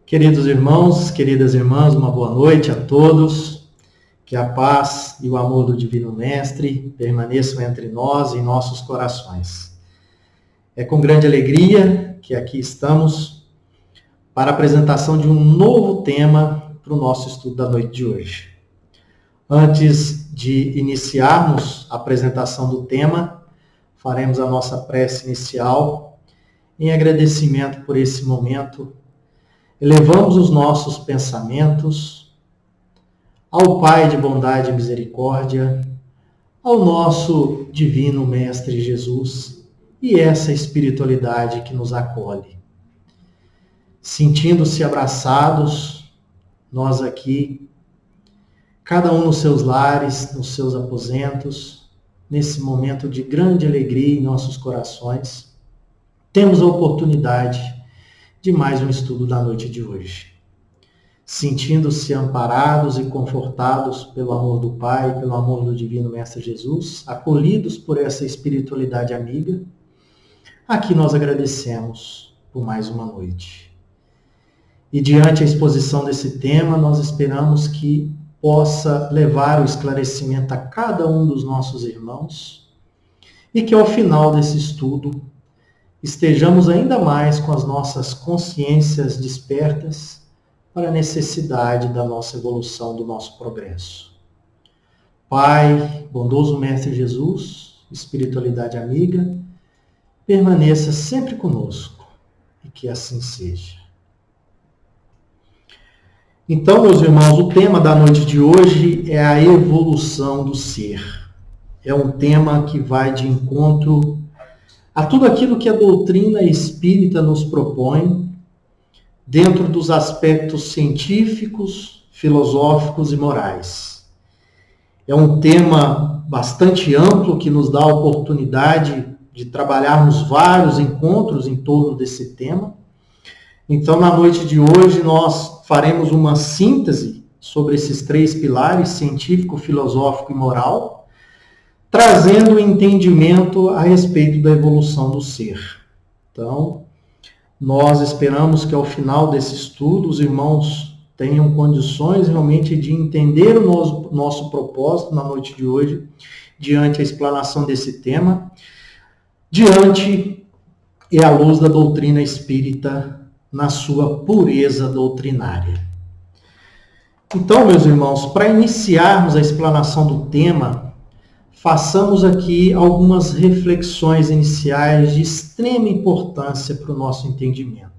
Queridos irmãos, queridas irmãs, uma boa noite a todos. Que a paz e o amor do Divino Mestre permaneçam entre nós e em nossos corações. É com grande alegria que aqui estamos para a apresentação de um novo tema para o nosso estudo da noite de hoje. Antes de iniciarmos a apresentação do tema, faremos a nossa prece inicial em agradecimento por esse momento. Elevamos os nossos pensamentos ao Pai de bondade e misericórdia, ao nosso divino Mestre Jesus e essa espiritualidade que nos acolhe. Sentindo-se abraçados, nós aqui, cada um nos seus lares, nos seus aposentos, nesse momento de grande alegria em nossos corações, temos a oportunidade de mais um estudo da noite de hoje. Sentindo-se amparados e confortados pelo amor do Pai, pelo amor do Divino Mestre Jesus, acolhidos por essa espiritualidade amiga, aqui nós agradecemos por mais uma noite. E diante a exposição desse tema, nós esperamos que possa levar o esclarecimento a cada um dos nossos irmãos e que ao final desse estudo estejamos ainda mais com as nossas consciências despertas para a necessidade da nossa evolução, do nosso progresso. Pai, bondoso Mestre Jesus, espiritualidade amiga, permaneça sempre conosco e que assim seja. Então, meus irmãos, o tema da noite de hoje é a evolução do ser. É um tema que vai de encontro a tudo aquilo que a doutrina espírita nos propõe, dentro dos aspectos científicos, filosóficos e morais. É um tema bastante amplo que nos dá a oportunidade de trabalharmos vários encontros em torno desse tema. Então, na noite de hoje, nós faremos uma síntese sobre esses três pilares, científico, filosófico e moral, trazendo o entendimento a respeito da evolução do ser. Então, nós esperamos que ao final desse estudo os irmãos tenham condições realmente de entender o nosso propósito na noite de hoje, diante a explanação desse tema, diante e à luz da doutrina espírita na sua pureza doutrinária. Então, meus irmãos, para iniciarmos a explanação do tema, façamos aqui algumas reflexões iniciais de extrema importância para o nosso entendimento.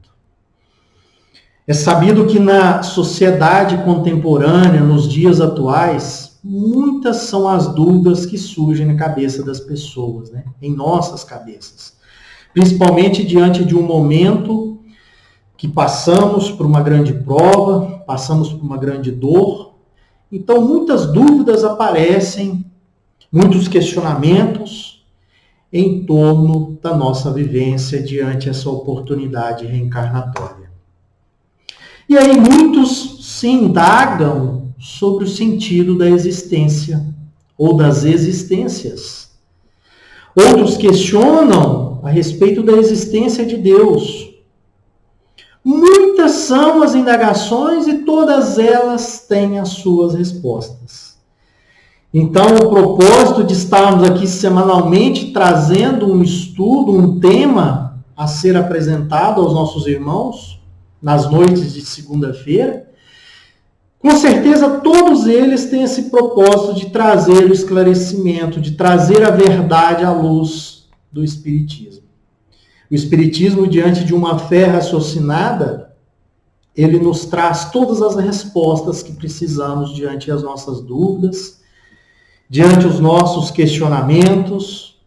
É sabido que na sociedade contemporânea, nos dias atuais, muitas são as dúvidas que surgem na cabeça das pessoas, né? Em nossas cabeças. Principalmente diante de um momento que passamos por uma grande prova, passamos por uma grande dor. Então, muitas dúvidas aparecem, muitos questionamentos em torno da nossa vivência diante essa oportunidade reencarnatória. E aí muitos se indagam sobre o sentido da existência ou das existências. Outros questionam a respeito da existência de Deus. Muitas são as indagações e todas elas têm as suas respostas. Então, o propósito de estarmos aqui semanalmente trazendo um estudo, um tema a ser apresentado aos nossos irmãos nas noites de segunda-feira, com certeza todos eles têm esse propósito de trazer o esclarecimento, de trazer a verdade à luz do Espiritismo. O Espiritismo, diante de uma fé raciocinada, ele nos traz todas as respostas que precisamos diante das nossas dúvidas, diante os nossos questionamentos.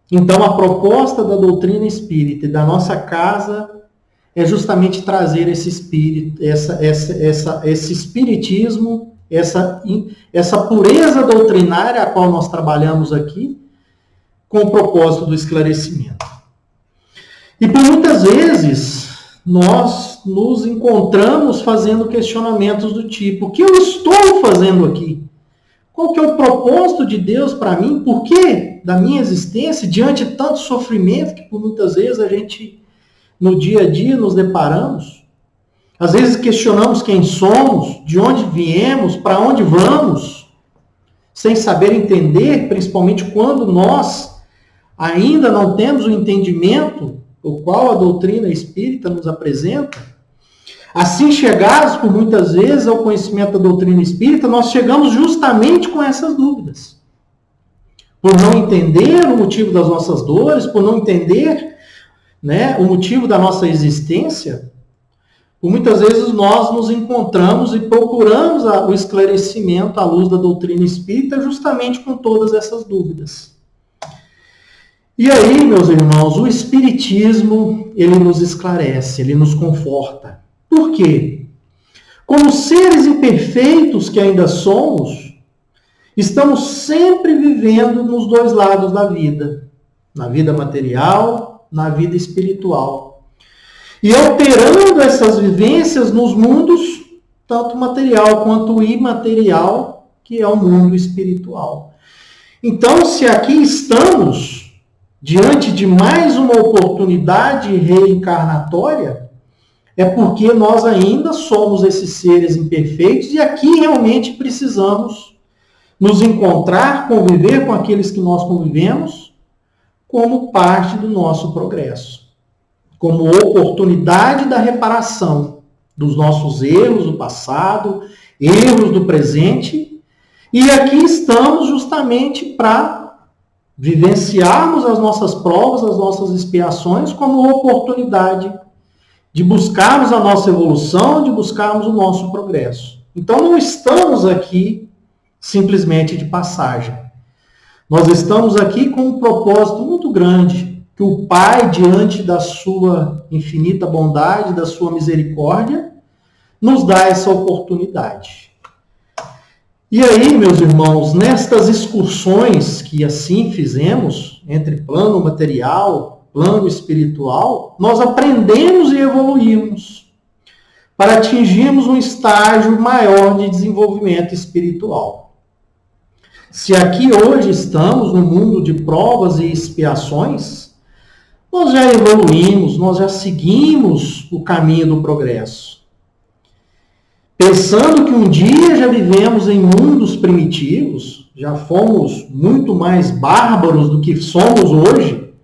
Então, a proposta da doutrina espírita e da nossa casa é justamente trazer esse espírito, esse espiritismo, essa pureza doutrinária a qual nós trabalhamos aqui, com o propósito do esclarecimento. E por muitas vezes, nós nos encontramos fazendo questionamentos do tipo: o que eu estou fazendo aqui? Qual que é o propósito de Deus para mim? Por que da minha existência, diante de tanto sofrimento que por muitas vezes a gente, no dia a dia, nos deparamos? Às vezes questionamos quem somos, de onde viemos, para onde vamos, sem saber entender, principalmente quando nós ainda não temos o entendimento o qual a doutrina espírita nos apresenta. Assim, chegados por muitas vezes ao conhecimento da doutrina espírita, nós chegamos justamente com essas dúvidas. Por não entender o motivo das nossas dores, por não entender, né, o motivo da nossa existência, por muitas vezes nós nos encontramos e procuramos o esclarecimento à luz da doutrina espírita justamente com todas essas dúvidas. E aí, meus irmãos, o Espiritismo, ele nos esclarece, ele nos conforta. Por quê? Como seres imperfeitos que ainda somos, estamos sempre vivendo nos dois lados da vida. Na vida material, na vida espiritual. E alterando essas vivências nos mundos, tanto material quanto imaterial, que é o mundo espiritual. Então, se aqui estamos diante de mais uma oportunidade reencarnatória, é porque nós ainda somos esses seres imperfeitos e aqui realmente precisamos nos encontrar, conviver com aqueles que nós convivemos, como parte do nosso progresso, como oportunidade da reparação dos nossos erros do passado, erros do presente, e aqui estamos justamente para vivenciarmos as nossas provas, as nossas expiações, como oportunidade de buscarmos a nossa evolução, de buscarmos o nosso progresso. Então não estamos aqui simplesmente de passagem. Nós estamos aqui com um propósito muito grande, que o Pai, diante da sua infinita bondade, da sua misericórdia, nos dá essa oportunidade. E aí, meus irmãos, nestas excursões que assim fizemos, entre plano material, plano espiritual, nós aprendemos e evoluímos para atingirmos um estágio maior de desenvolvimento espiritual. Se aqui hoje estamos no mundo de provas e expiações, nós já evoluímos, nós já seguimos o caminho do progresso. Pensando que um dia já vivemos em mundos primitivos, já fomos muito mais bárbaros do que somos hoje,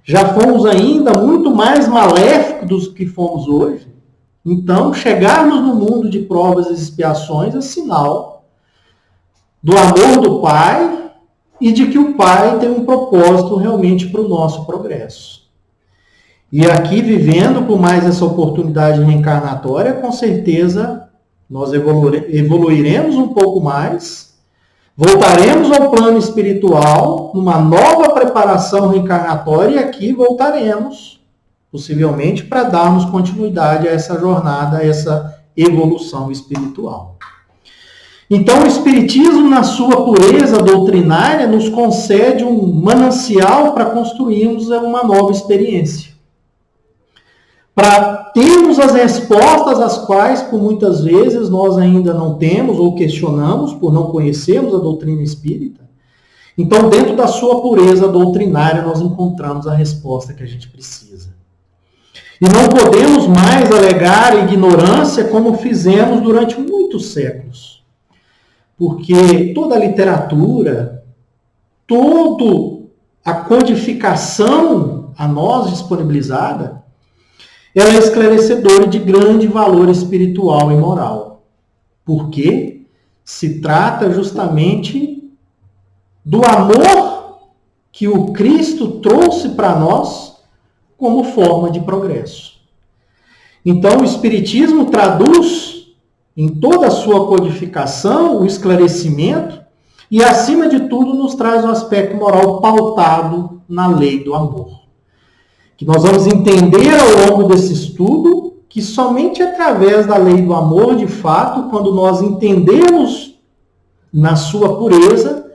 já fomos ainda muito mais maléficos do que fomos hoje. Então, chegarmos no mundo de provas e expiações é sinal do amor do Pai e de que o Pai tem um propósito realmente para o nosso progresso. E aqui, vivendo por mais essa oportunidade reencarnatória, com certeza nós evoluiremos um pouco mais, voltaremos ao plano espiritual, numa nova preparação reencarnatória, e aqui voltaremos, possivelmente, para darmos continuidade a essa jornada, a essa evolução espiritual. Então, o Espiritismo, na sua pureza doutrinária, nos concede um manancial para construirmos uma nova experiência. Para termos as respostas às quais, por muitas vezes, nós ainda não temos ou questionamos por não conhecermos a doutrina espírita. Então, dentro da sua pureza doutrinária, nós encontramos a resposta que a gente precisa. E não podemos mais alegar ignorância como fizemos durante muitos séculos. Porque toda a literatura, toda a codificação a nós disponibilizada, ela é esclarecedora de grande valor espiritual e moral. Porque se trata justamente do amor que o Cristo trouxe para nós como forma de progresso. Então, o Espiritismo traduz em toda a sua codificação o esclarecimento e, acima de tudo, nos traz um aspecto moral pautado na lei do amor. Que nós vamos entender ao longo desse estudo que somente através da lei do amor, de fato, quando nós entendemos na sua pureza,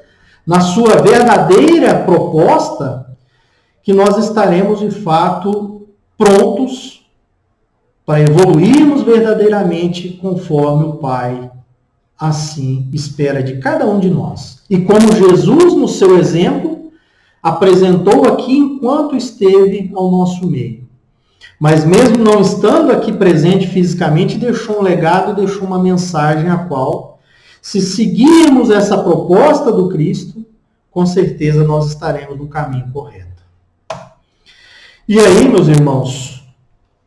na sua verdadeira proposta, que nós estaremos, de fato, prontos para evoluirmos verdadeiramente conforme o Pai assim espera de cada um de nós. E como Jesus, no seu exemplo, apresentou aqui enquanto esteve ao nosso meio. mas mesmo não estando aqui presente fisicamente, deixou um legado, deixou uma mensagem a qual, se seguirmos essa proposta do Cristo, com certeza nós estaremos no caminho correto. E aí, meus irmãos,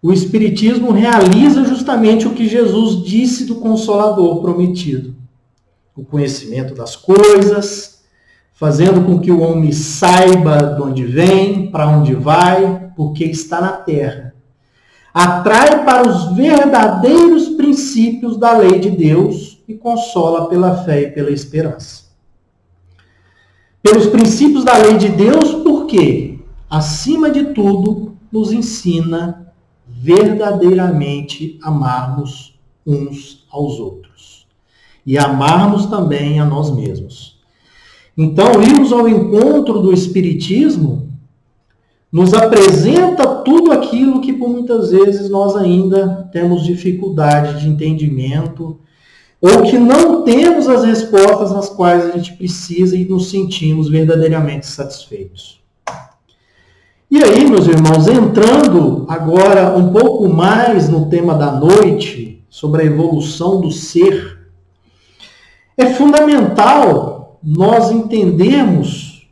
o Espiritismo realiza justamente o que Jesus disse do Consolador prometido. O conhecimento das coisas, fazendo com que o homem saiba de onde vem, para onde vai, porque está na terra. Atrai para os verdadeiros princípios da lei de Deus e consola pela fé e pela esperança. Pelos princípios da lei de Deus, porque, acima de tudo, nos ensina verdadeiramente amarmos uns aos outros. E amarmos também a nós mesmos. Então, irmos ao encontro do Espiritismo nos apresenta tudo aquilo que por muitas vezes nós ainda temos dificuldade de entendimento ou que não temos as respostas nas quais a gente precisa e nos sentimos verdadeiramente satisfeitos. E aí, meus irmãos, entrando agora um pouco mais no tema da noite, sobre a evolução do ser, é fundamental nós entendermos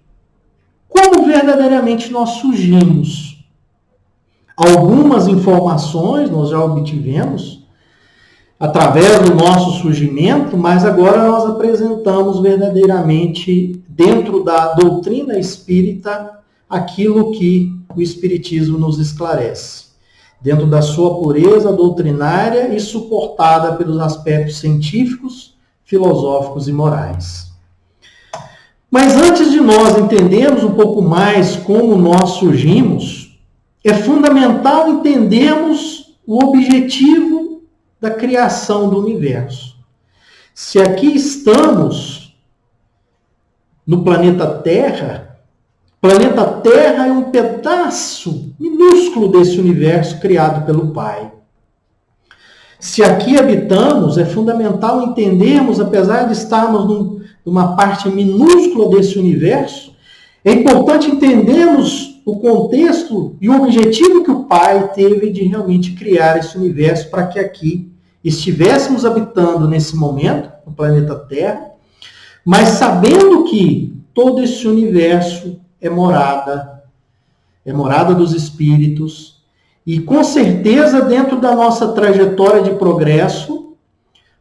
como verdadeiramente nós surgimos. Algumas informações nós já obtivemos através do nosso surgimento, mas agora nós apresentamos verdadeiramente, dentro da doutrina espírita, aquilo que o Espiritismo nos esclarece, dentro da sua pureza doutrinária e suportada pelos aspectos científicos, filosóficos e morais. Mas antes de nós entendermos um pouco mais como nós surgimos, é fundamental entendermos o objetivo da criação do universo. Se aqui estamos no planeta Terra é um pedaço minúsculo desse universo criado pelo Pai. Se aqui habitamos, é fundamental entendermos, apesar de estarmos numa parte minúscula desse universo, é importante entendermos o contexto e o objetivo que o Pai teve de realmente criar esse universo para que aqui estivéssemos habitando nesse momento, no planeta Terra, mas sabendo que todo esse universo é morada dos espíritos, e com certeza dentro da nossa trajetória de progresso,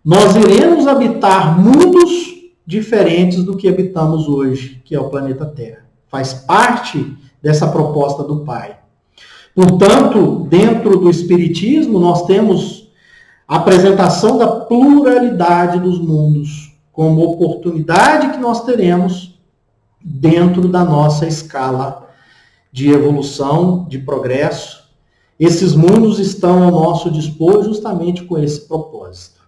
nós iremos habitar mundos diferentes do que habitamos hoje, que é o planeta Terra. Faz parte dessa proposta do Pai. Portanto, dentro do Espiritismo, nós temos a apresentação da pluralidade dos mundos, como oportunidade que nós teremos dentro da nossa escala de evolução, de progresso. Esses mundos estão ao nosso dispor justamente com esse propósito.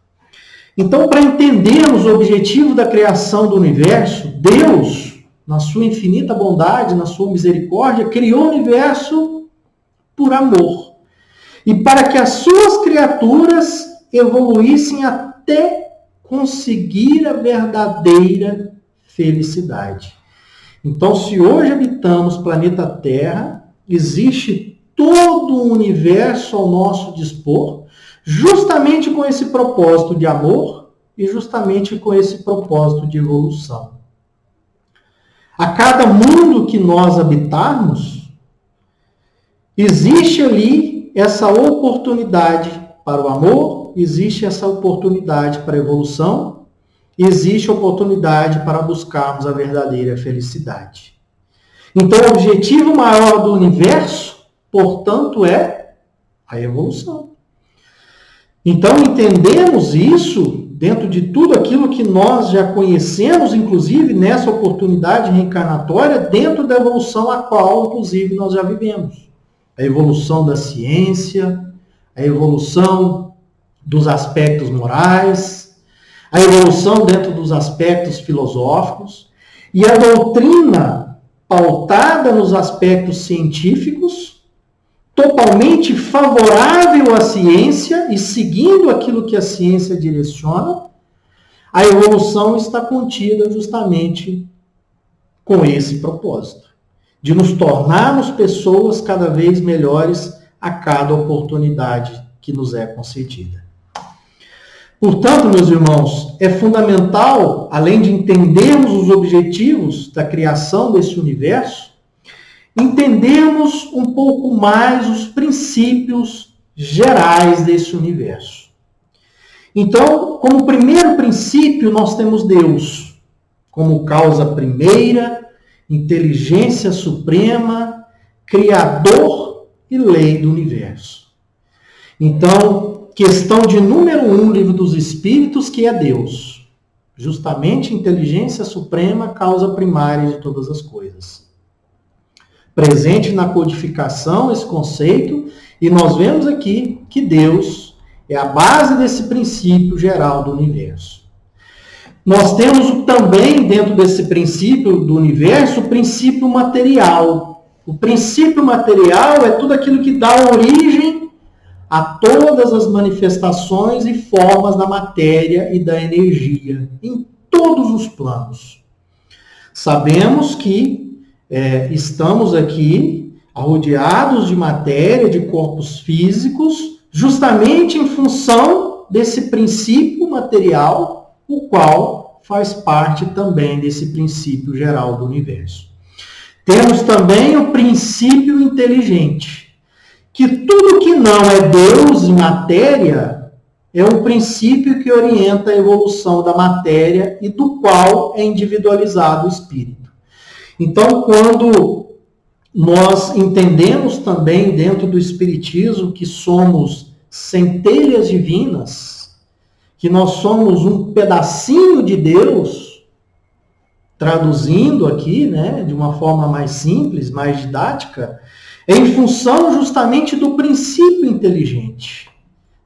Então, para entendermos o objetivo da criação do universo, Deus, na sua infinita bondade, na sua misericórdia, criou o universo por amor. E para que as suas criaturas evoluíssem até conseguir a verdadeira felicidade. Então, se hoje habitamos planeta Terra, existe todo o universo ao nosso dispor, justamente com esse propósito de amor e justamente com esse propósito de evolução. A cada mundo que nós habitarmos, existe ali essa oportunidade para o amor, existe essa oportunidade para a evolução, existe oportunidade para buscarmos a verdadeira felicidade. Então, o objetivo maior do universo, portanto, é a evolução. Então, entendemos isso dentro de tudo aquilo que nós já conhecemos, inclusive nessa oportunidade reencarnatória, dentro da evolução a qual, inclusive, nós já vivemos. A evolução da ciência, a evolução dos aspectos morais, a evolução dentro dos aspectos filosóficos, e a doutrina pautada nos aspectos científicos, totalmente favorável à ciência e seguindo aquilo que a ciência direciona, a evolução está contida justamente com esse propósito, de nos tornarmos pessoas cada vez melhores a cada oportunidade que nos é concedida. Portanto, meus irmãos, é fundamental, além de entendermos os objetivos da criação desse universo, entendermos um pouco mais os princípios gerais desse universo. Então, como primeiro princípio, nós temos Deus como causa primeira, inteligência suprema, criador e lei do universo. Então, questão de número 1, Livro dos Espíritos, que é Deus. Justamente inteligência suprema, causa primária de todas as coisas. Presente na codificação esse conceito, e nós vemos aqui que Deus é a base desse princípio geral do universo. Nós temos também, dentro desse princípio do universo, o princípio material. O princípio material é tudo aquilo que dá origem a todas as manifestações e formas da matéria e da energia, em todos os planos. Sabemos que estamos aqui rodeados de matéria, de corpos físicos, justamente em função desse princípio material, o qual faz parte também desse princípio geral do universo. Temos também o princípio inteligente, que tudo que não é Deus em matéria é um princípio que orienta a evolução da matéria e do qual é individualizado o espírito. Então, quando nós entendemos também dentro do Espiritismo que somos centelhas divinas, que nós somos um pedacinho de Deus, traduzindo aqui, né, de uma forma mais simples, mais didática, é em função justamente do princípio inteligente.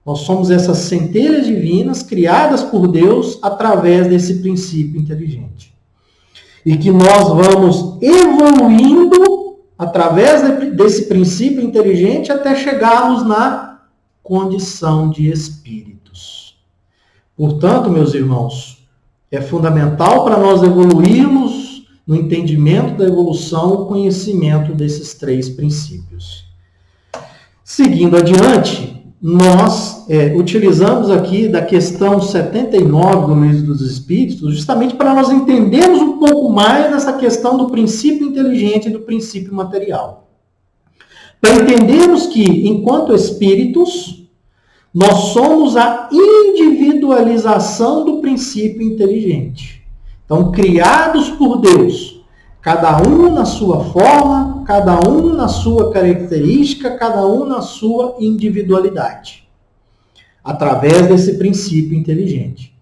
Nós somos essas centelhas divinas criadas por Deus através desse princípio inteligente. E que nós vamos evoluindo através desse princípio inteligente até chegarmos na condição de espíritos. Portanto, meus irmãos, é fundamental para nós evoluirmos no entendimento da evolução, o conhecimento desses 3 princípios. Seguindo adiante, nós utilizamos aqui da questão 79 do Livro dos Espíritos, justamente para nós entendermos um pouco mais dessa questão do princípio inteligente e do princípio material. Para entendermos que, enquanto espíritos, nós somos a individualização do princípio inteligente. Então, criados por Deus, cada um na sua forma, cada um na sua característica, cada um na sua individualidade, através desse princípio inteligente.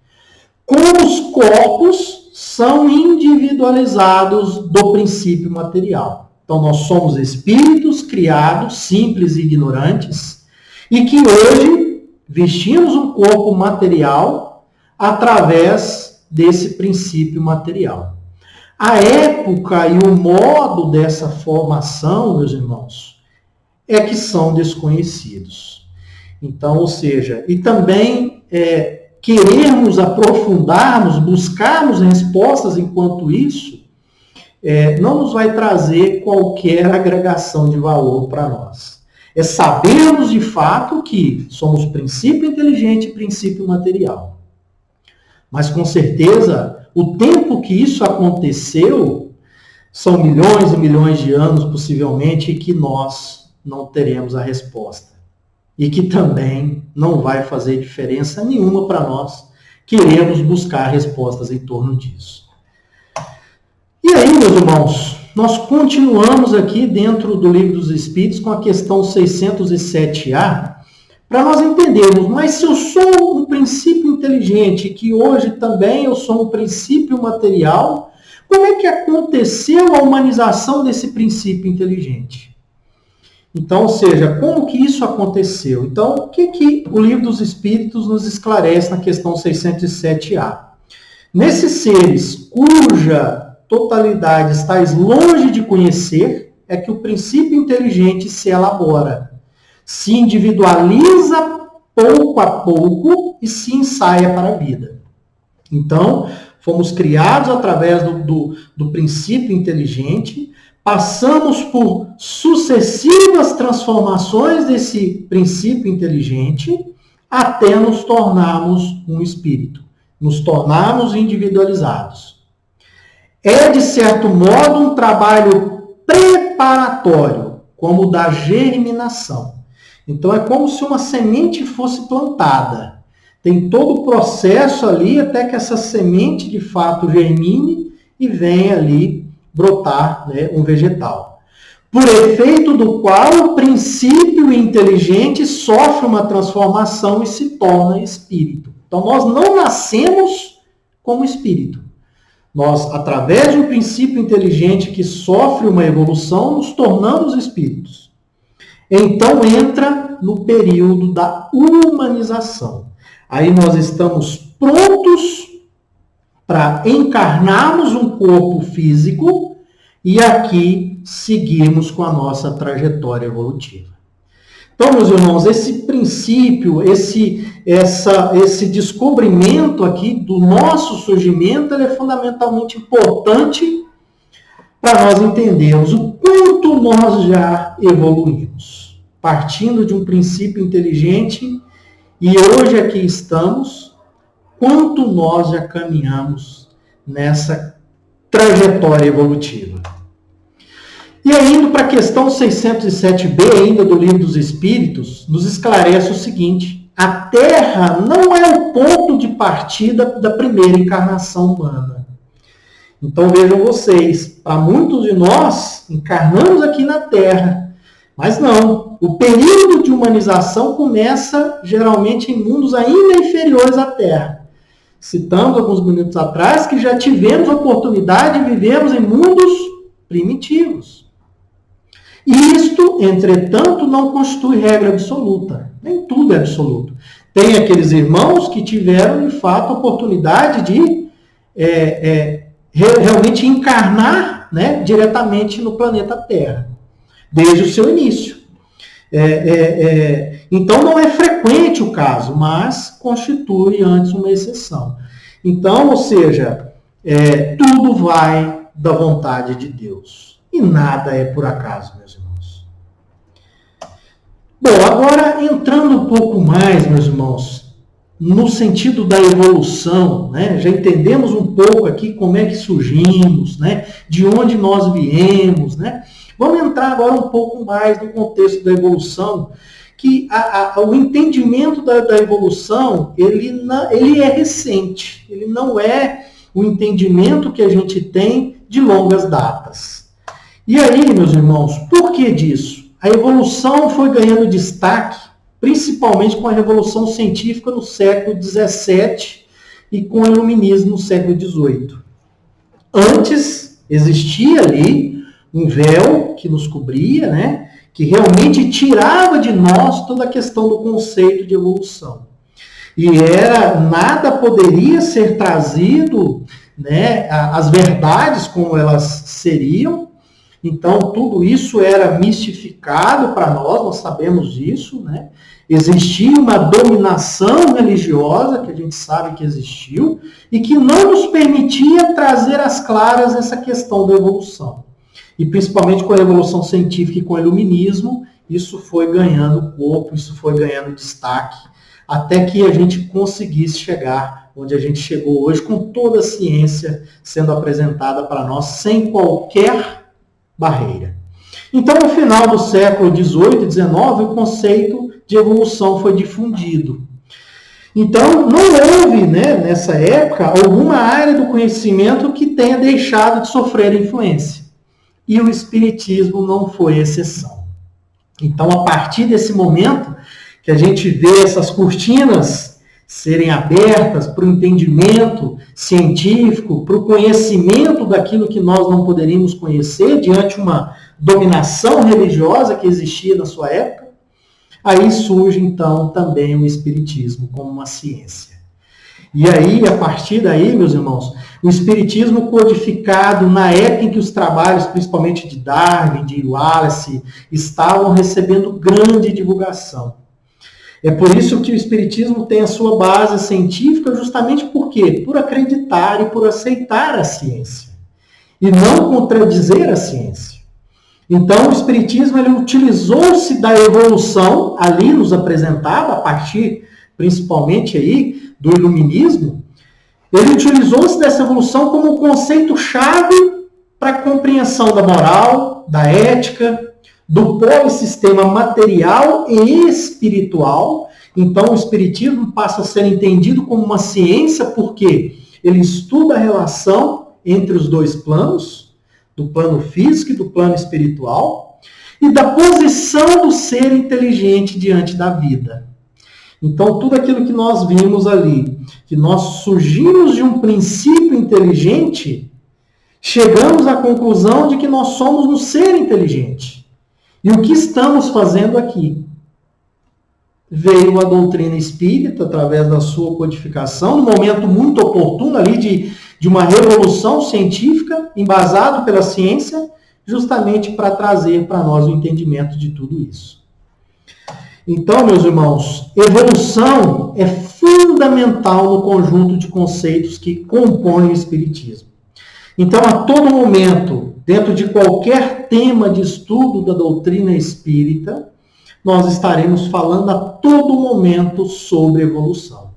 Como os corpos são individualizados do princípio material. Então, nós somos espíritos criados, simples e ignorantes, e que hoje vestimos um corpo material através desse princípio material. A época e o modo dessa formação, meus irmãos, é que são desconhecidos. Então, ou seja, e também querermos aprofundarmos, buscarmos respostas enquanto isso, não nos vai trazer qualquer agregação de valor para nós. É sabermos de fato que somos princípio inteligente e princípio material. Mas com certeza, o tempo que isso aconteceu são milhões e milhões de anos, possivelmente, e que nós não teremos a resposta. E que também não vai fazer diferença nenhuma para nós queremos buscar respostas em torno disso. E aí, meus irmãos, nós continuamos aqui dentro do Livro dos Espíritos com a questão 607A, para nós entendermos, mas se eu sou um princípio inteligente, que hoje também eu sou um princípio material, como é que aconteceu a humanização desse princípio inteligente? Então, ou seja, como que isso aconteceu? Então, o que o Livro dos Espíritos nos esclarece na questão 607A? Nesses seres cuja totalidade estáis longe de conhecer, é que o princípio inteligente se elabora, se individualiza pouco a pouco e se ensaia para a vida. Então, fomos criados através do princípio inteligente passamos por sucessivas transformações desse princípio inteligente até nos tornarmos um espírito, nos tornarmos individualizados. É, de certo modo, um trabalho preparatório, como o da germinação. Então, é como se uma semente fosse plantada. Tem todo o processo ali até que essa semente, de fato, germine e venha ali brotar, né, um vegetal. Por efeito do qual o princípio inteligente sofre uma transformação e se torna espírito. Então, nós não nascemos como espírito. Nós, através de um princípio inteligente que sofre uma evolução, nos tornamos espíritos. Então, entra no período da humanização. Aí nós estamos prontos para encarnarmos um corpo físico e aqui seguirmos com a nossa trajetória evolutiva. Então, meus irmãos, esse princípio, esse descobrimento aqui do nosso surgimento, ele é fundamentalmente importante para nós entendermos o quanto nós já evoluímos, partindo de um princípio inteligente, e hoje aqui estamos, quanto nós já caminhamos nessa trajetória evolutiva. E aí, indo para a questão 607b, ainda do Livro dos Espíritos, nos esclarece o seguinte: a Terra não é o ponto de partida da primeira encarnação humana. Então, vejam vocês, para muitos de nós, encarnamos aqui na Terra, mas não. O período de humanização começa, geralmente, em mundos ainda inferiores à Terra. Citamos alguns minutos atrás que já tivemos a oportunidade de vivermos em mundos primitivos. Isto, entretanto, não constitui regra absoluta. Nem tudo é absoluto. Tem aqueles irmãos que tiveram, de fato, a oportunidade de realmente encarnar, né, diretamente no planeta Terra, desde o seu início. Então, não é frequente o caso, mas constitui antes uma exceção. Então, ou seja, tudo vai da vontade de Deus. E nada é por acaso, meus irmãos. Bom, agora entrando um pouco mais, meus irmãos, no sentido da evolução, né? Já entendemos um pouco aqui como é que surgimos, né? De onde nós viemos, né? Vamos entrar agora um pouco mais no contexto da evolução, que o entendimento da evolução, ele é recente, ele não é o entendimento que a gente tem de longas datas. E aí, meus irmãos, por que disso? A evolução foi ganhando destaque, principalmente com a Revolução Científica no século XVII e com o Iluminismo no século XVIII. Antes, existia ali um véu que nos cobria, né, que realmente tirava de nós toda a questão do conceito de evolução. E nada poderia ser trazido, né, as verdades como elas seriam. Então, tudo isso era mistificado para nós sabemos disso, né? Existia uma dominação religiosa, que a gente sabe que existiu, e que não nos permitia trazer às claras essa questão da evolução. E principalmente com a Revolução Científica e com o Iluminismo, isso foi ganhando corpo, isso foi ganhando destaque, até que a gente conseguisse chegar onde a gente chegou hoje, com toda a ciência sendo apresentada para nós, sem qualquer barreira. Então, no final do século XVIII e XIX, o conceito de evolução foi difundido. Então, não houve, né, nessa época, alguma área do conhecimento que tenha deixado de sofrer influência. E o Espiritismo não foi exceção. Então, a partir desse momento que a gente vê essas cortinas serem abertas para o entendimento científico, para o conhecimento daquilo que nós não poderíamos conhecer diante de uma dominação religiosa que existia na sua época, aí surge então também o Espiritismo como uma ciência. E aí, a partir daí, meus irmãos, o Espiritismo codificado na época em que os trabalhos, principalmente de Darwin, de Wallace, estavam recebendo grande divulgação. É por isso que o Espiritismo tem a sua base científica, justamente por quê? Por acreditar e por aceitar a ciência. E não contradizer a ciência. Então, o Espiritismo ele utilizou-se da evolução, ali nos apresentado, a partir principalmente aí do Iluminismo, ele utilizou-se dessa evolução como conceito-chave para a compreensão da moral, da ética, do polissistema material e espiritual. Então, o Espiritismo passa a ser entendido como uma ciência, porque ele estuda a relação entre os dois planos, do plano físico e do plano espiritual, e da posição do ser inteligente diante da vida. Então, tudo aquilo que nós vimos ali, que nós surgimos de um princípio inteligente, chegamos à conclusão de que nós somos um ser inteligente. E o que estamos fazendo aqui? Veio a doutrina espírita, através da sua codificação, num momento muito oportuno ali de uma revolução científica, embasado pela ciência, justamente para trazer para nós o entendimento de tudo isso. Então, meus irmãos, evolução é fundamental no conjunto de conceitos que compõem o Espiritismo. Então, a todo momento, dentro de qualquer tema de estudo da doutrina espírita, nós estaremos falando a todo momento sobre evolução.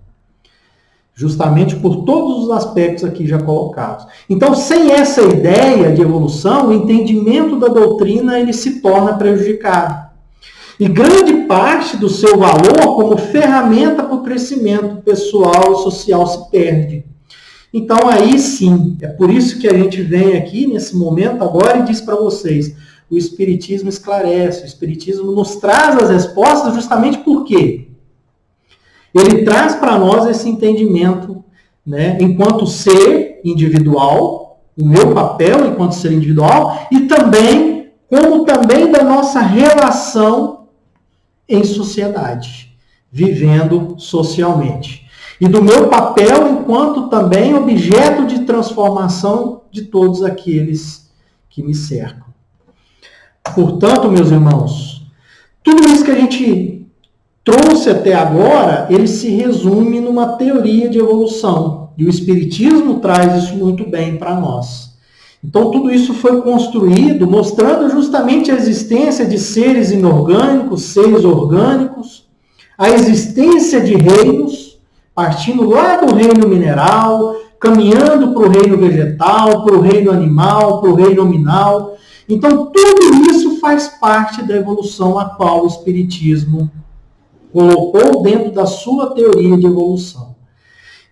Justamente por todos os aspectos aqui já colocados. Então, sem essa ideia de evolução, o entendimento da doutrina ele se torna prejudicado. E grande parte do seu valor como ferramenta para o crescimento pessoal e social se perde. Então, aí sim, é por isso que a gente vem aqui nesse momento agora e diz para vocês, o Espiritismo esclarece, o Espiritismo nos traz as respostas justamente por quê? Ele traz para nós esse entendimento, né, enquanto ser individual, o meu papel enquanto ser individual, e também, como também da nossa relação em sociedade, vivendo socialmente. E do meu papel enquanto também objeto de transformação de todos aqueles que me cercam. Portanto, meus irmãos, tudo isso que a gente trouxe até agora, ele se resume numa teoria de evolução. E o Espiritismo traz isso muito bem para nós. Então, tudo isso foi construído mostrando justamente a existência de seres inorgânicos, seres orgânicos, a existência de reinos, partindo lá do reino mineral, caminhando para o reino vegetal, para o reino animal, para o reino nominal. Então, tudo isso faz parte da evolução a qual o Espiritismo colocou dentro da sua teoria de evolução.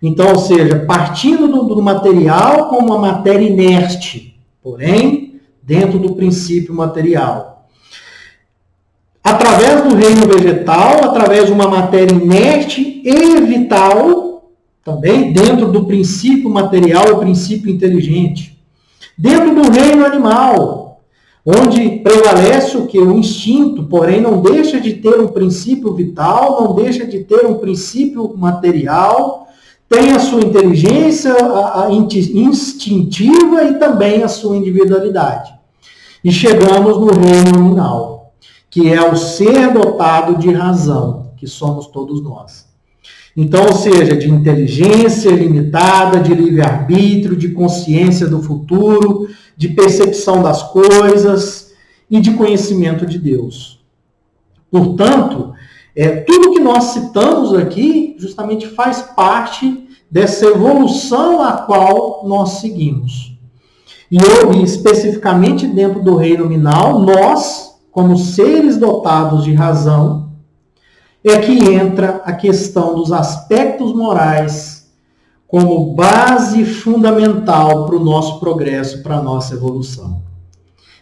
Então, ou seja, partindo do material como uma matéria inerte, porém, dentro do princípio material. Através do reino vegetal, através de uma matéria inerte e vital, também dentro do princípio material e princípio inteligente. Dentro do reino animal, onde prevalece o que? O instinto, porém não deixa de ter um princípio vital, não deixa de ter um princípio material, tem a sua inteligência a instintiva e também a sua individualidade. E chegamos no reino nominal, que é o ser dotado de razão, que somos todos nós. Então, ou seja, de inteligência limitada, de livre-arbítrio, de consciência do futuro, de percepção das coisas e de conhecimento de Deus. Portanto, tudo que nós citamos aqui justamente faz parte dessa evolução a qual nós seguimos. E especificamente dentro do reino nominal, nós, como seres dotados de razão, é que entra a questão dos aspectos morais como base fundamental para o nosso progresso, para a nossa evolução.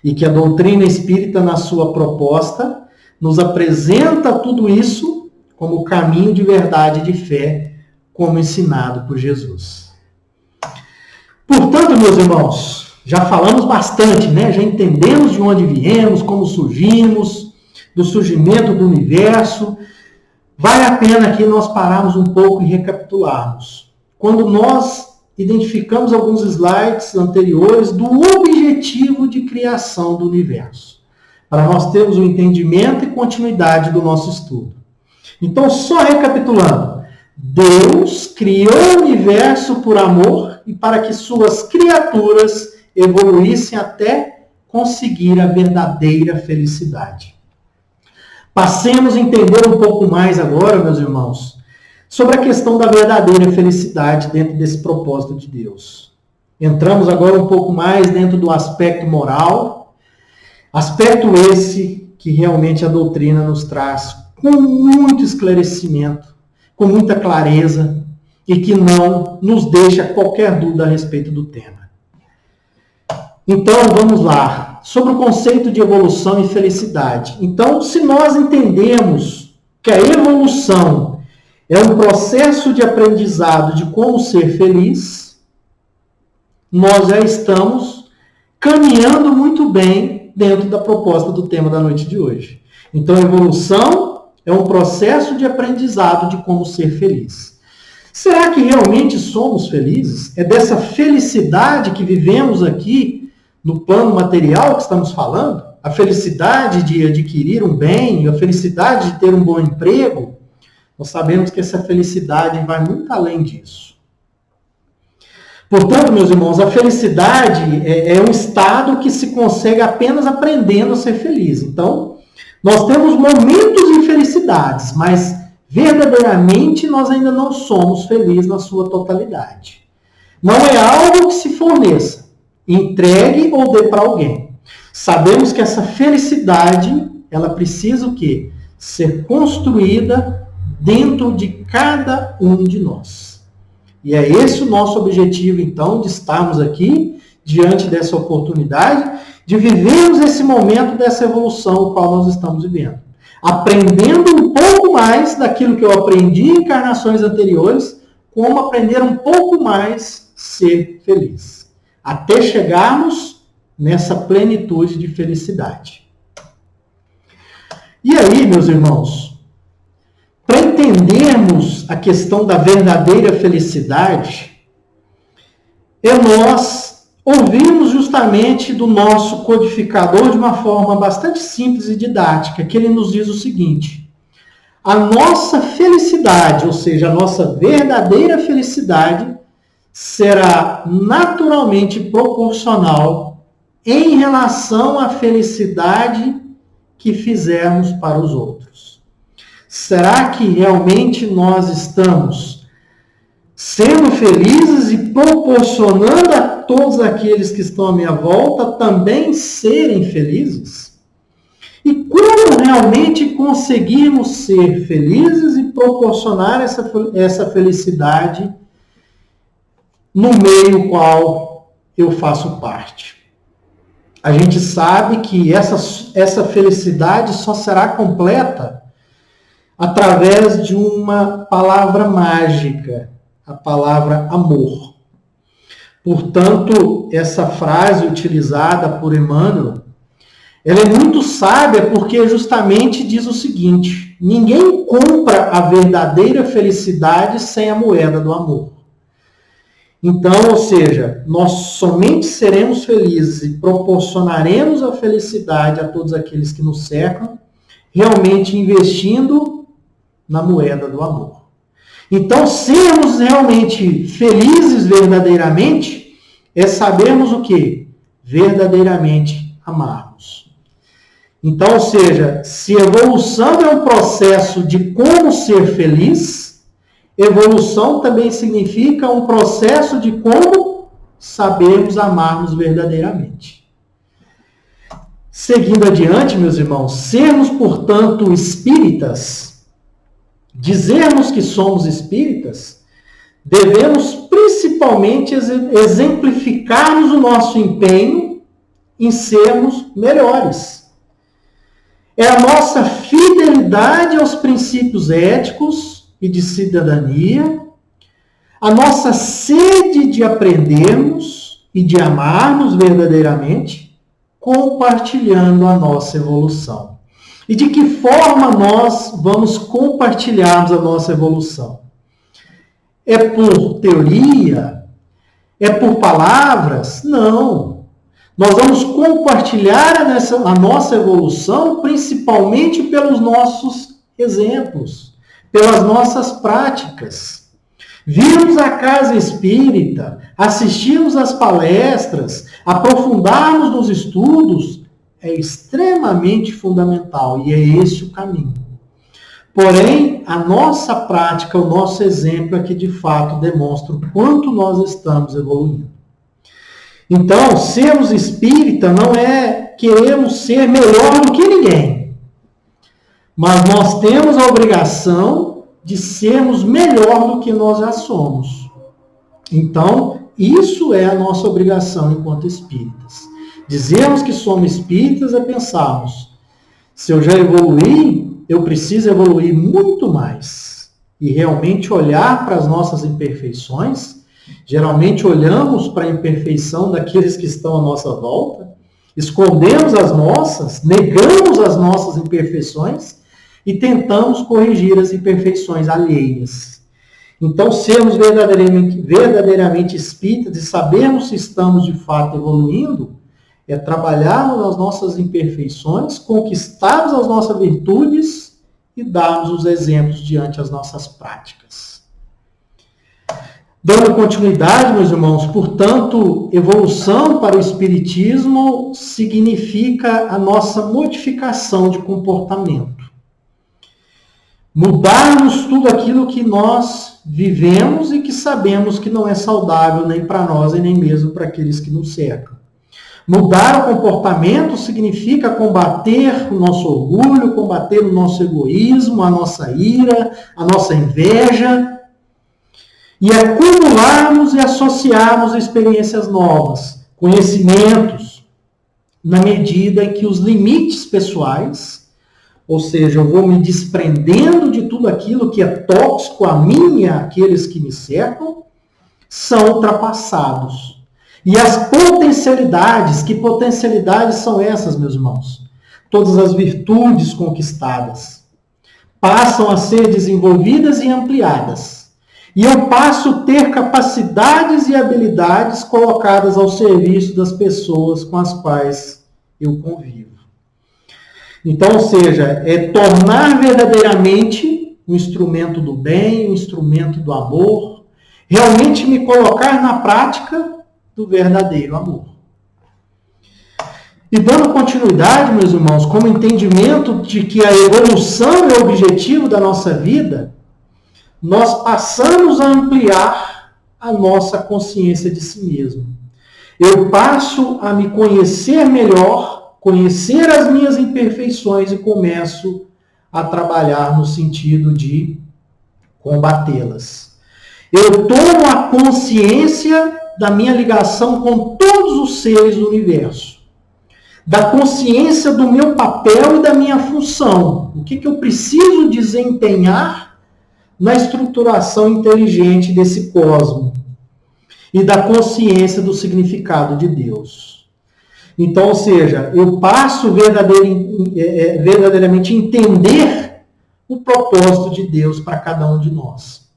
E que a doutrina espírita, na sua proposta, nos apresenta tudo isso como caminho de verdade e de fé, como ensinado por Jesus. Portanto, meus irmãos, já falamos bastante, né? Já entendemos de onde viemos, como surgimos, do surgimento do universo. Vale a pena aqui nós pararmos um pouco e recapitularmos. Quando nós identificamos alguns slides anteriores do objetivo de criação do universo, para nós termos um entendimento e continuidade do nosso estudo. Então, só recapitulando, Deus criou o universo por amor e para que suas criaturas evoluíssem até conseguir a verdadeira felicidade. Passemos a entender um pouco mais agora, meus irmãos, sobre a questão da verdadeira felicidade dentro desse propósito de Deus. Entramos agora um pouco mais dentro do aspecto moral, aspecto esse que realmente a doutrina nos traz com muito esclarecimento, com muita clareza e que não nos deixa qualquer dúvida a respeito do tema. Então, vamos lá. Sobre o conceito de evolução e felicidade. Então, se nós entendemos que a evolução é um processo de aprendizado de como ser feliz, nós já estamos caminhando muito bem dentro da proposta do tema da noite de hoje. Então, a evolução é um processo de aprendizado de como ser feliz. Será que realmente somos felizes? É dessa felicidade que vivemos aqui no plano material que estamos falando? A felicidade de adquirir um bem, a felicidade de ter um bom emprego? Nós sabemos que essa felicidade vai muito além disso. Portanto, meus irmãos, a felicidade é um estado que se consegue apenas aprendendo a ser feliz. Então, nós temos momentos de felicidades, mas verdadeiramente nós ainda não somos felizes na sua totalidade. Não é algo que se forneça, entregue ou dê para alguém. Sabemos que essa felicidade, ela precisa o quê? Ser construída dentro de cada um de nós. E é esse o nosso objetivo, então, de estarmos aqui, diante dessa oportunidade, de vivermos esse momento dessa evolução o qual nós estamos vivendo. Aprendendo um pouco mais daquilo que eu aprendi em encarnações anteriores, como aprender um pouco mais ser feliz. Até chegarmos nessa plenitude de felicidade. E aí, meus irmãos, para entendermos a questão da verdadeira felicidade, é nós ouvirmos justamente do nosso codificador de uma forma bastante simples e didática, que ele nos diz o seguinte: a nossa felicidade, ou seja, a nossa verdadeira felicidade, será naturalmente proporcional em relação à felicidade que fizermos para os outros. Será que realmente nós estamos sendo felizes e proporcionando a todos aqueles que estão à minha volta também serem felizes? E como realmente conseguimos ser felizes e proporcionar essa felicidade no meio qual eu faço parte? A gente sabe que essa felicidade só será completa através de uma palavra mágica, a palavra amor. Portanto, essa frase utilizada por Emmanuel, ela é muito sábia porque justamente diz o seguinte: ninguém compra a verdadeira felicidade sem a moeda do amor. Então, ou seja, nós somente seremos felizes e proporcionaremos a felicidade a todos aqueles que nos cercam, realmente investindo na moeda do amor. Então, sermos realmente felizes verdadeiramente é sabermos o quê? Verdadeiramente amarmos. Então, ou seja, se evolução é um processo de como ser feliz, evolução também significa um processo de como sabermos amarmos verdadeiramente. Seguindo adiante, meus irmãos, sermos, portanto, espíritas, dizermos que somos espíritas, devemos principalmente exemplificarmos o nosso empenho em sermos melhores. É a nossa fidelidade aos princípios éticos e de cidadania, a nossa sede de aprendermos e de amarmos verdadeiramente, compartilhando a nossa evolução. E de que forma nós vamos compartilharmos a nossa evolução? É por teoria? É por palavras? Não. Nós vamos compartilhar a nossa evolução principalmente pelos nossos exemplos, pelas nossas práticas. Virmos a casa espírita, assistirmos às palestras, aprofundarmos nos estudos, é extremamente fundamental e é esse o caminho. Porém, a nossa prática, o nosso exemplo é que de fato demonstra o quanto nós estamos evoluindo. Então, sermos espírita não é queremos ser melhor do que ninguém, mas nós temos a obrigação de sermos melhor do que nós já somos. Então, isso é a nossa obrigação enquanto espíritas. Dizermos que somos espíritas é pensarmos, se eu já evoluí, eu preciso evoluir muito mais. E realmente olhar para as nossas imperfeições. Geralmente olhamos para a imperfeição daqueles que estão à nossa volta, escondemos as nossas, negamos as nossas imperfeições e tentamos corrigir as imperfeições alheias. Então, sermos verdadeiramente espíritas e sabermos se estamos de fato evoluindo, é trabalharmos as nossas imperfeições, conquistarmos as nossas virtudes e darmos os exemplos diante das nossas práticas. Dando continuidade, meus irmãos, portanto, evolução para o Espiritismo significa a nossa modificação de comportamento. Mudarmos tudo aquilo que nós vivemos e que sabemos que não é saudável nem para nós e nem mesmo para aqueles que nos cercam. Mudar o comportamento significa combater o nosso orgulho, combater o nosso egoísmo, a nossa ira, a nossa inveja, e acumularmos e associarmos experiências novas, conhecimentos, na medida em que os limites pessoais, ou seja, eu vou me desprendendo de tudo aquilo que é tóxico a mim e àqueles que me cercam, são ultrapassados. E as potencialidades, que potencialidades são essas, meus irmãos? Todas as virtudes conquistadas passam a ser desenvolvidas e ampliadas. E eu passo a ter capacidades e habilidades colocadas ao serviço das pessoas com as quais eu convivo. Então, ou seja, é tornar verdadeiramente um instrumento do bem, um instrumento do amor, realmente me colocar na prática do verdadeiro amor. E dando continuidade, meus irmãos, como entendimento de que a evolução é o objetivo da nossa vida, nós passamos a ampliar a nossa consciência de si mesmo. Eu passo a me conhecer melhor, conhecer as minhas imperfeições e começo a trabalhar no sentido de combatê-las. Eu tomo a consciência da minha ligação com todos os seres do universo, da consciência do meu papel e da minha função. O que eu preciso desempenhar na estruturação inteligente desse cosmos e da consciência do significado de Deus. Então, ou seja, eu passo verdadeiramente entender o propósito de Deus para cada um de nós.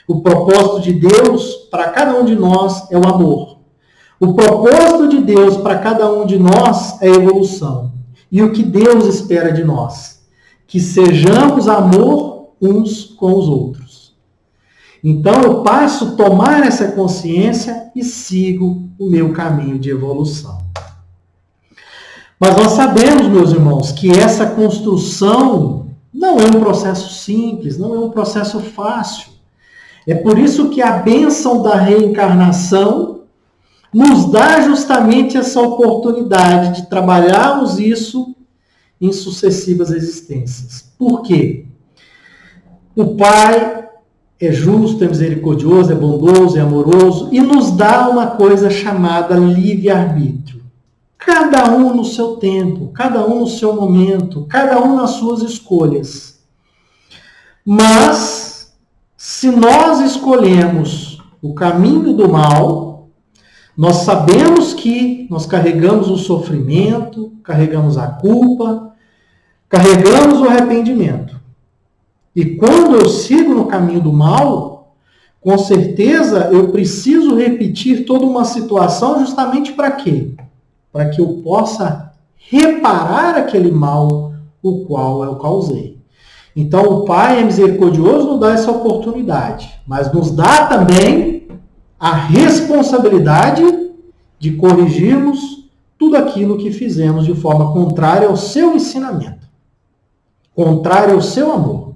O propósito de Deus para cada um de nós é o amor. O propósito de Deus para cada um de nós é a evolução. E o que Deus espera de nós? Que sejamos amor uns com os outros. Então eu passo a tomar essa consciência e sigo o meu caminho de evolução. Mas nós sabemos, meus irmãos, que essa construção não é um processo simples, não é um processo fácil. É por isso que a bênção da reencarnação nos dá justamente essa oportunidade de trabalharmos isso em sucessivas existências. Por quê? O Pai é justo, é misericordioso, é bondoso, é amoroso e nos dá uma coisa chamada livre-arbítrio. Cada um no seu tempo, cada um no seu momento, cada um nas suas escolhas. Mas, se nós escolhemos o caminho do mal, nós sabemos que nós carregamos o sofrimento, carregamos a culpa, carregamos o arrependimento. E quando eu sigo no caminho do mal, com certeza eu preciso repetir toda uma situação justamente para quê? Para que eu possa reparar aquele mal o qual eu causei. Então, o Pai é misericordioso, nos dá essa oportunidade, mas nos dá também a responsabilidade de corrigirmos tudo aquilo que fizemos de forma contrária ao seu ensinamento, contrária ao seu amor.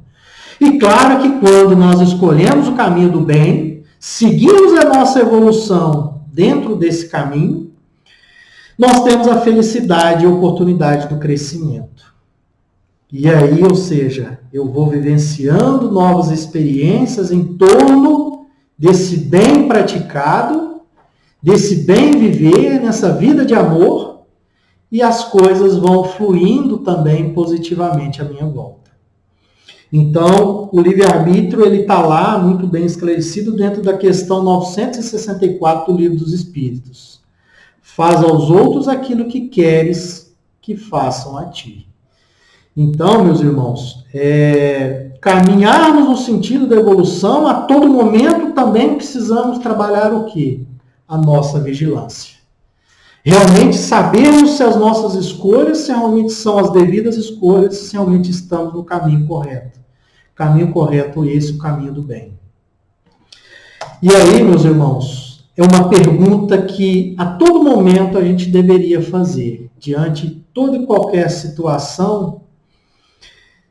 E claro que quando nós escolhemos o caminho do bem, seguimos a nossa evolução dentro desse caminho, nós temos a felicidade e a oportunidade do crescimento. E aí, ou seja, eu vou vivenciando novas experiências em torno desse bem praticado, desse bem viver nessa vida de amor, e as coisas vão fluindo também positivamente à minha volta. Então, o livre-arbítrio ele está lá muito bem esclarecido dentro da questão 964 do Livro dos Espíritos. Faz aos outros aquilo que queres que façam a ti. Então, meus irmãos, caminharmos no sentido da evolução, a todo momento também precisamos trabalhar o quê? A nossa vigilância. Realmente sabermos se as nossas escolhas, se realmente são as devidas escolhas, se realmente estamos no caminho correto. Caminho correto esse, o caminho do bem. E aí, meus irmãos, é uma pergunta que a todo momento a gente deveria fazer. Diante de toda e qualquer situação,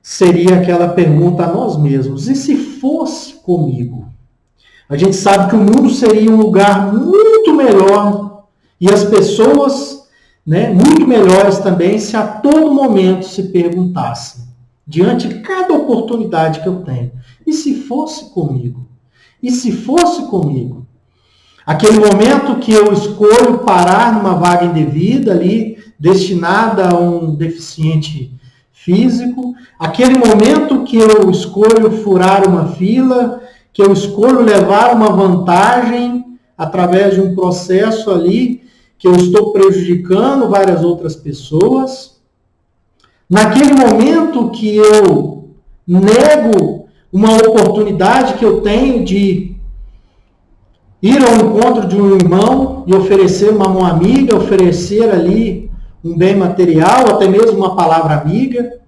seria aquela pergunta a nós mesmos. E se fosse comigo? A gente sabe que o mundo seria um lugar muito melhor e as pessoas, muito melhores também, se a todo momento se perguntassem, diante de cada oportunidade que eu tenho, e se fosse comigo? E se fosse comigo? Aquele momento que eu escolho parar numa vaga indevida ali, destinada a um deficiente físico, aquele momento que eu escolho furar uma fila, que eu escolho levar uma vantagem através de um processo ali, que eu estou prejudicando várias outras pessoas. Naquele momento que eu nego uma oportunidade que eu tenho de ir ao encontro de um irmão e oferecer uma mão amiga, oferecer ali um bem material, até mesmo uma palavra amiga.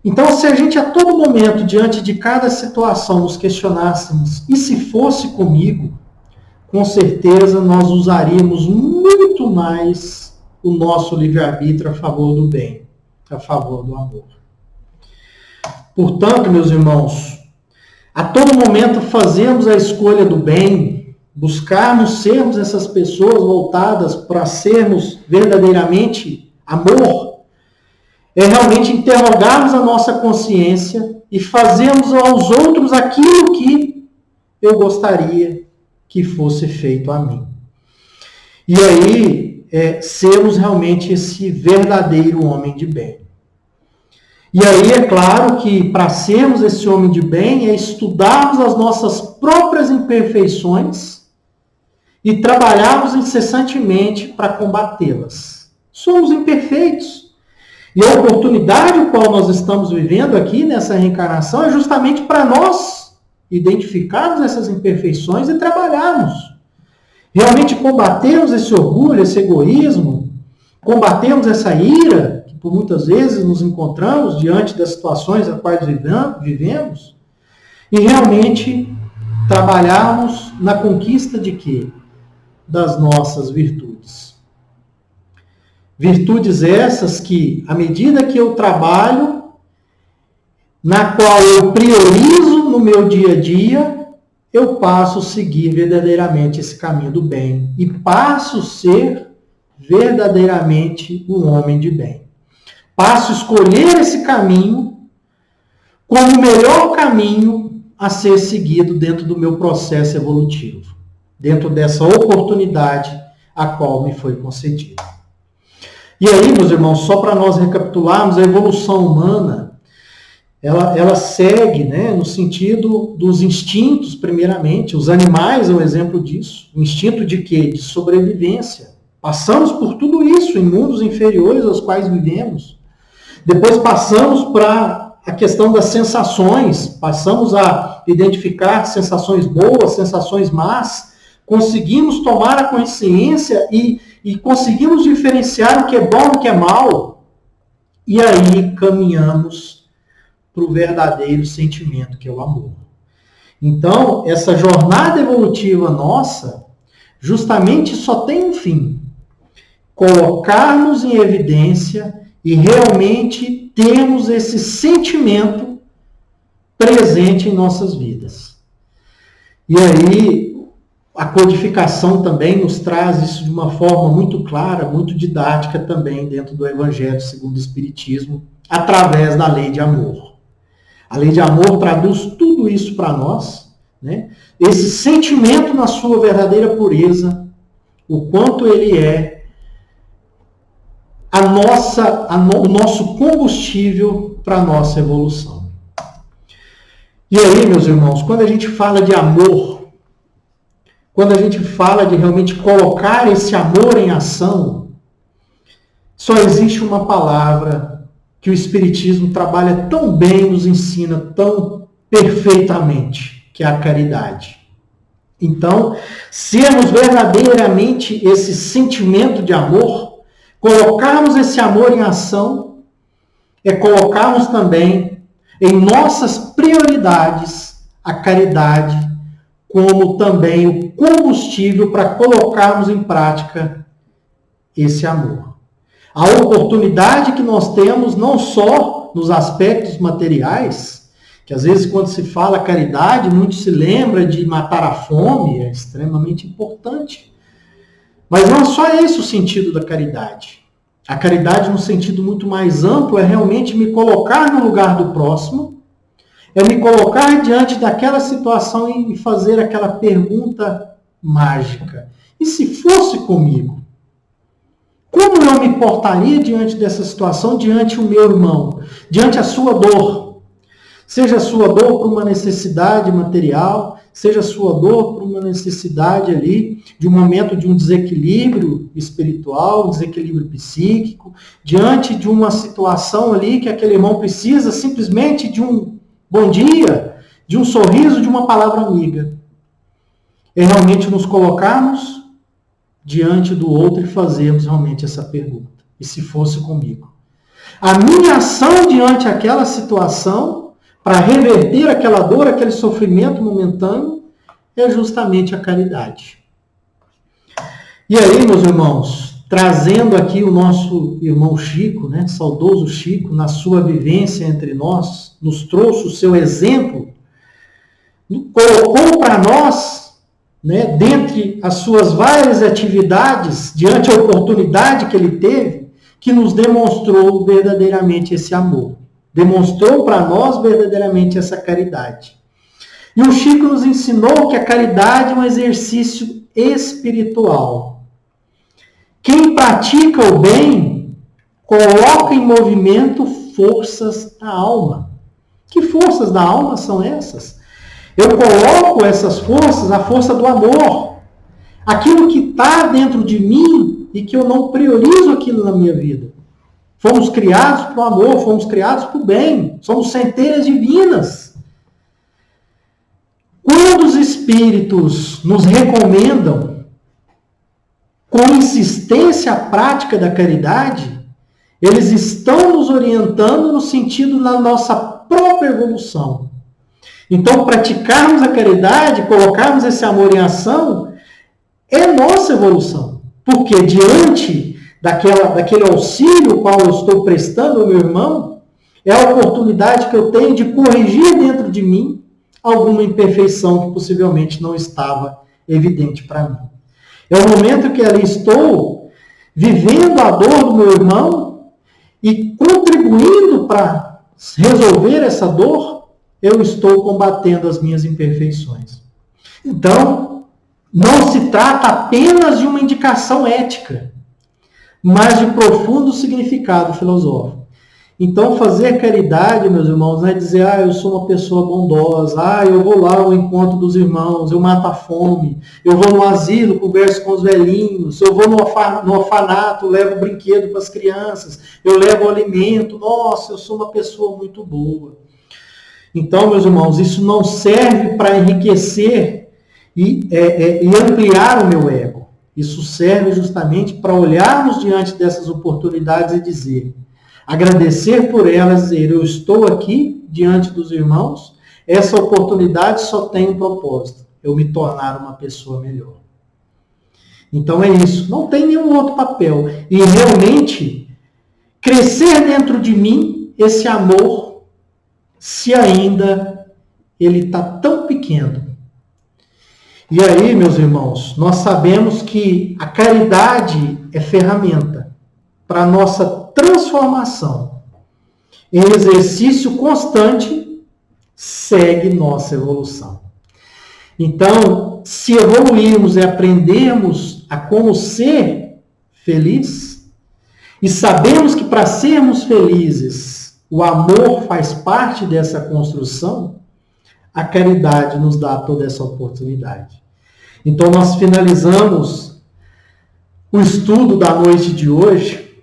Então, se a gente a todo momento, diante de cada situação, nos questionássemos, e se fosse comigo, com certeza nós usaríamos muito mais o nosso livre-arbítrio a favor do bem, a favor do amor. Portanto, meus irmãos, a todo momento fazemos a escolha do bem, buscarmos sermos essas pessoas voltadas para sermos verdadeiramente amor, é realmente interrogarmos a nossa consciência e fazermos aos outros aquilo que eu gostaria que fosse feito a mim. E aí, sermos realmente esse verdadeiro homem de bem. E aí, é claro que para sermos esse homem de bem, é estudarmos as nossas próprias imperfeições e trabalharmos incessantemente para combatê-las. Somos imperfeitos. E a oportunidade o qual nós estamos vivendo aqui nessa reencarnação é justamente para nós identificarmos essas imperfeições e trabalharmos. Realmente combatermos esse orgulho, esse egoísmo, combatermos essa ira, que por muitas vezes nos encontramos diante das situações as quais vivemos, e realmente trabalharmos na conquista de quê? Das nossas virtudes. Virtudes essas que, à medida que eu trabalho, na qual eu priorizo no meu dia a dia, eu passo a seguir verdadeiramente esse caminho do bem e passo a ser verdadeiramente um homem de bem. Passo a escolher esse caminho como o melhor caminho a ser seguido dentro do meu processo evolutivo, dentro dessa oportunidade a qual me foi concedida. E aí, meus irmãos, só para nós recapitularmos, a evolução humana, ela segue, no sentido dos instintos, primeiramente. Os animais é um exemplo disso. O instinto de quê? De sobrevivência. Passamos por tudo isso em mundos inferiores aos quais vivemos. Depois passamos para a questão das sensações. Passamos a identificar sensações boas, sensações más. Conseguimos tomar a consciência e conseguimos diferenciar o que é bom e o que é mal. E aí caminhamos para o verdadeiro sentimento, que é o amor. Então, essa jornada evolutiva nossa, justamente só tem um fim: colocarmos em evidência e realmente termos esse sentimento presente em nossas vidas. E aí, a codificação também nos traz isso de uma forma muito clara, muito didática também dentro do Evangelho segundo o Espiritismo, através da lei de amor. A lei de amor traduz tudo isso para nós, né? Esse sentimento na sua verdadeira pureza, o quanto ele é o nosso combustível para a nossa evolução. E aí, meus irmãos, quando a gente fala de amor, quando a gente fala de realmente colocar esse amor em ação, só existe uma palavra que o Espiritismo trabalha tão bem, nos ensina tão perfeitamente, que é a caridade. Então, sermos verdadeiramente esse sentimento de amor, colocarmos esse amor em ação, é colocarmos também em nossas prioridades a caridade, como também o combustível para colocarmos em prática esse amor. A oportunidade que nós temos, não só nos aspectos materiais, que às vezes quando se fala caridade, muito se lembra de matar a fome, é extremamente importante. Mas não é só esse o sentido da caridade. A caridade, no sentido muito mais amplo, é realmente me colocar no lugar do próximo, é me colocar diante daquela situação e fazer aquela pergunta mágica: e se fosse comigo? Como eu me portaria diante dessa situação, diante do meu irmão, diante a sua dor? Seja a sua dor por uma necessidade material, seja a sua dor por uma necessidade ali, de um momento de um desequilíbrio espiritual, um desequilíbrio psíquico, diante de uma situação ali que aquele irmão precisa simplesmente de um bom dia, de um sorriso, de uma palavra amiga. É realmente nos colocarmos diante do outro e fazermos realmente essa pergunta: e se fosse comigo? A minha ação diante daquela situação, para reverter aquela dor, aquele sofrimento momentâneo, é justamente a caridade. E aí, meus irmãos, trazendo aqui o nosso irmão Chico, né, saudoso Chico, na sua vivência entre nós, nos trouxe o seu exemplo, colocou para nós, né, dentre as suas várias atividades, diante da oportunidade que ele teve, que nos demonstrou verdadeiramente esse amor. Demonstrou para nós verdadeiramente essa caridade. E o Chico nos ensinou que a caridade é um exercício espiritual. Quem pratica o bem coloca em movimento forças da alma. Que forças da alma são essas? Eu coloco essas forças, a força do amor. Aquilo que está dentro de mim e que eu não priorizo aquilo na minha vida. Fomos criados para o amor, fomos criados para o bem. Somos centelhas divinas. Quando os espíritos nos recomendam com insistência a prática da caridade, eles estão nos orientando no sentido da nossa própria evolução. Então, praticarmos a caridade, colocarmos esse amor em ação, é nossa evolução. Porque diante daquele auxílio qual eu estou prestando ao meu irmão, é a oportunidade que eu tenho de corrigir dentro de mim alguma imperfeição que possivelmente não estava evidente para mim. É o momento que ali estou vivendo a dor do meu irmão e contribuindo para resolver essa dor, eu estou combatendo as minhas imperfeições. Então, não se trata apenas de uma indicação ética, mas de profundo significado filosófico. Então, fazer caridade, meus irmãos, não é dizer, eu sou uma pessoa bondosa, eu vou lá ao encontro dos irmãos, eu mato a fome, eu vou no asilo, converso com os velhinhos, eu vou no orfanato, levo brinquedo para as crianças, eu levo alimento, nossa, eu sou uma pessoa muito boa. Então, meus irmãos, isso não serve para enriquecer e ampliar o meu ego. Isso serve justamente para olharmos diante dessas oportunidades e dizer: Agradecer por elas, dizer, eu estou aqui diante dos irmãos, essa oportunidade só tem um propósito, eu me tornar uma pessoa melhor. Então é isso, não tem nenhum outro papel. E realmente, crescer dentro de mim esse amor, se ainda ele está tão pequeno. E aí, meus irmãos, nós sabemos que a caridade é ferramenta para a nossa transformação. Em exercício constante, segue nossa evolução. Então, se evoluirmos e aprendermos a como ser feliz, e sabemos que para sermos felizes, o amor faz parte dessa construção, a caridade nos dá toda essa oportunidade. Então, nós finalizamos o estudo da noite de hoje,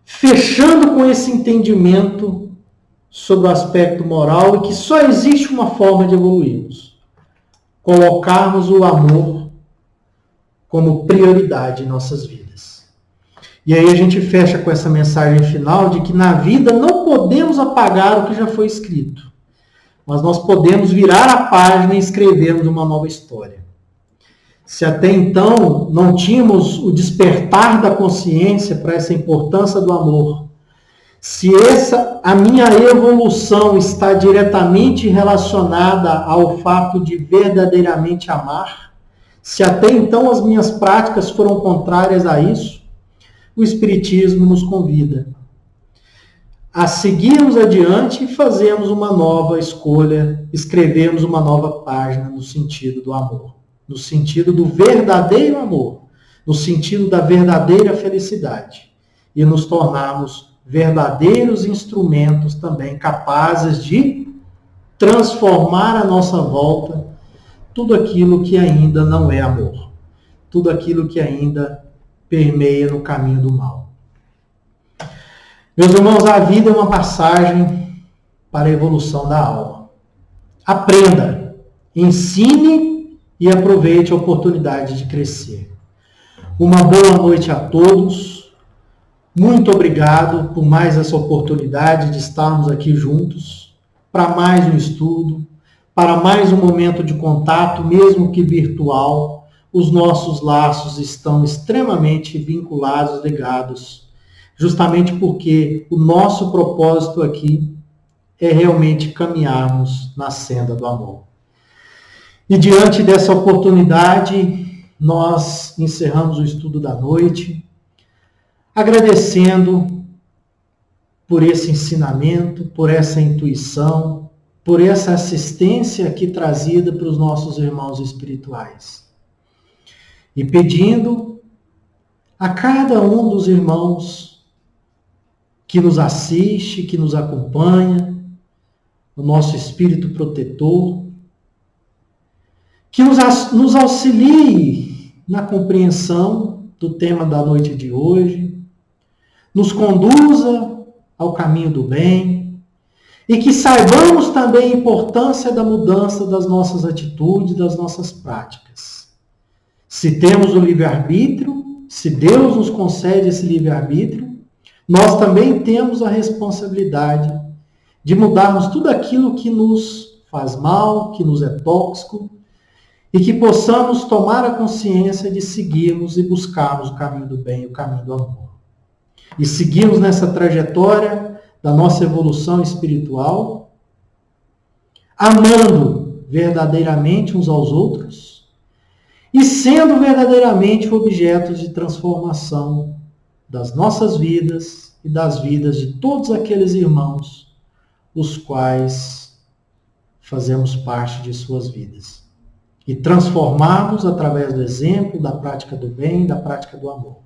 fechando com esse entendimento sobre o aspecto moral e que só existe uma forma de evoluirmos. Colocarmos o amor como prioridade em nossas vidas. E aí a gente fecha com essa mensagem final de que na vida não podemos apagar o que já foi escrito, mas nós podemos virar a página e escrevermos uma nova história. Se até então não tínhamos o despertar da consciência para essa importância do amor, se a minha evolução está diretamente relacionada ao fato de verdadeiramente amar, se até então as minhas práticas foram contrárias a isso, o Espiritismo nos convida a seguirmos adiante e fazermos uma nova escolha, escrevermos uma nova página no sentido do amor, no sentido do verdadeiro amor, no sentido da verdadeira felicidade, e nos tornarmos verdadeiros instrumentos também capazes de transformar à nossa volta tudo aquilo que ainda não é amor, tudo aquilo que ainda permeia no caminho do mal. Meus irmãos, a vida é uma passagem para a evolução da alma. Aprenda, ensine e aproveite a oportunidade de crescer. Uma boa noite a todos. Muito obrigado por mais essa oportunidade de estarmos aqui juntos, para mais um estudo, para mais um momento de contato, mesmo que virtual. Os nossos laços estão extremamente vinculados, ligados, justamente porque o nosso propósito aqui é realmente caminharmos na senda do amor. E diante dessa oportunidade, nós encerramos o estudo da noite, agradecendo por esse ensinamento, por essa intuição, por essa assistência aqui trazida para os nossos irmãos espirituais. E pedindo a cada um dos irmãos que nos assiste, que nos acompanha, o nosso espírito protetor, que nos auxilie na compreensão do tema da noite de hoje, nos conduza ao caminho do bem e que saibamos também a importância da mudança das nossas atitudes, das nossas práticas. Se temos o livre-arbítrio, se Deus nos concede esse livre-arbítrio, nós também temos a responsabilidade de mudarmos tudo aquilo que nos faz mal, que nos é tóxico, e que possamos tomar a consciência de seguirmos e buscarmos o caminho do bem, o caminho do amor. E seguirmos nessa trajetória da nossa evolução espiritual, amando verdadeiramente uns aos outros e sendo verdadeiramente objetos de transformação das nossas vidas e das vidas de todos aqueles irmãos os quais fazemos parte de suas vidas. E transformarmos através do exemplo, da prática do bem, da prática do amor.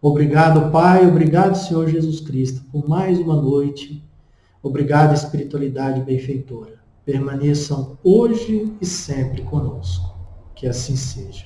Obrigado, Pai, obrigado, Senhor Jesus Cristo, por mais uma noite. Obrigado, espiritualidade benfeitora. Permaneçam hoje e sempre conosco. Que assim seja.